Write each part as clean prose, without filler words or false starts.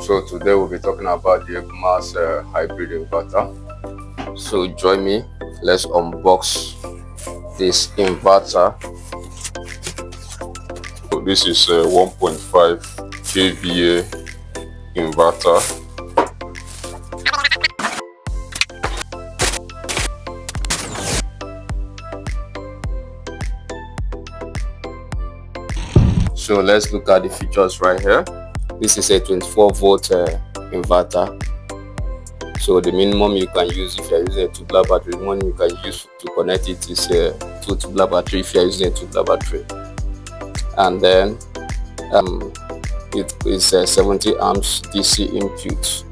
So today we'll be talking about the mass hybrid inverter. So join me, let's unbox this inverter. So this is a 1.5 kVA inverter. So let's look at the features right here. This is a 24-volt inverter. So the minimum you can use if you're using a tubular battery, the one you can use to connect it is a 2 tubular battery if you're using a tubular battery. And then it is a 70 amps DC input,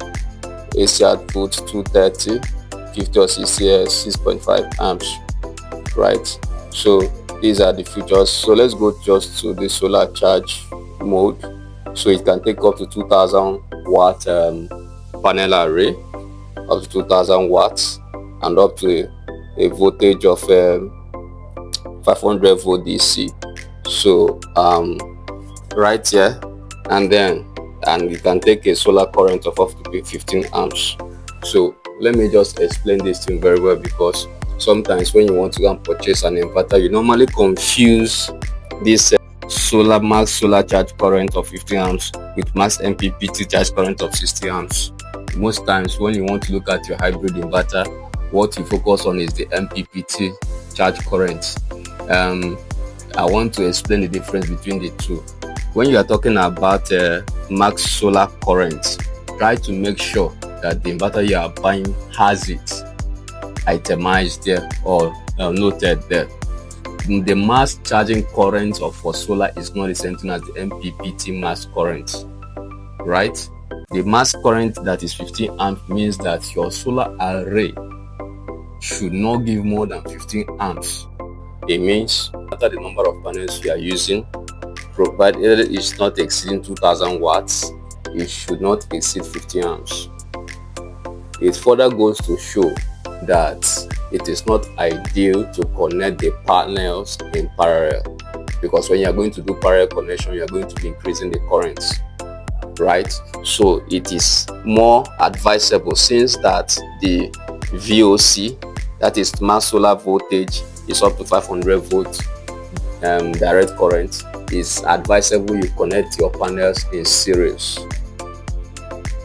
AC output 230, 50 or 60, 6.5 amps, right? So these are the features. So let's go just to the solar charge mode. So it can take up to 2000 watt panel array, up to 2000 watts, and up to a voltage of 500 volt DC. So right here, and you can take a solar current of up to 15 amps. So let me just explain this thing very well, because sometimes when you want to go and purchase an inverter, you normally confuse this max solar charge current of 15 amps with max MPPT charge current of 60 amps. Most times when you want to look at your hybrid inverter, what you focus on is the MPPT charge current. I want to explain the difference between the two. When you are talking about max solar current, try to make sure that the inverter you are buying has it itemized there or noted there. The mass charging current for solar is not the same thing as the MPPT mass current, right? The mass current that is 15 amps means that your solar array should not give more than 15 amps. It means no matter the number of panels you are using, provided it's not exceeding 2000 watts, it should not exceed 15 amps. It further goes to show that it is not ideal to connect the panels in parallel, because when you are going to do parallel connection, you are going to be increasing the current, right? So it is more advisable, since that the VOC, that is mass solar voltage, is up to 500 volts direct current, is advisable you connect your panels in series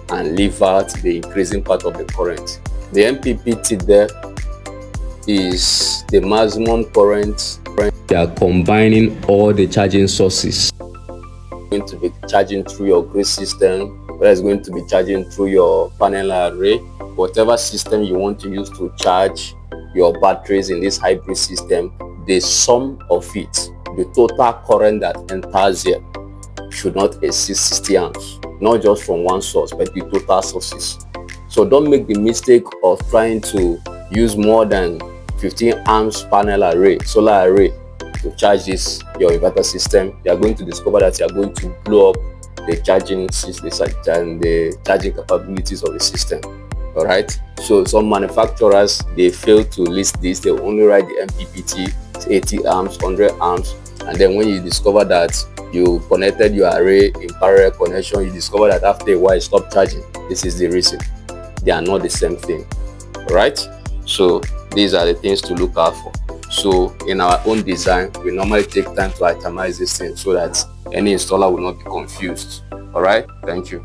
and leave out the increasing part of the current. The MPPT there is the maximum current. They are combining all the charging sources. Going to be charging through your grid system, whether it's going to be charging through your panel array, whatever system you want to use to charge your batteries in this hybrid system, the sum of it, the total current that enters here, should not exceed 60 amps, not just from one source, but the total sources. So don't make the mistake of trying to use more than 15 amps panel array, solar array, to charge your inverter system. You are going to discover that you are going to blow up the charging system and the charging capabilities of the system. All right. So some manufacturers, they fail to list this. They only write the MPPT 80 amps, 100 amps, and then when you discover that you connected your array in parallel connection, you discover that after a while it stopped charging. This is the reason. They are not the same thing. All right. So these are the things to look out for. So in our own design, we normally take time to itemize this thing so that any installer will not be confused. All right. Thank you.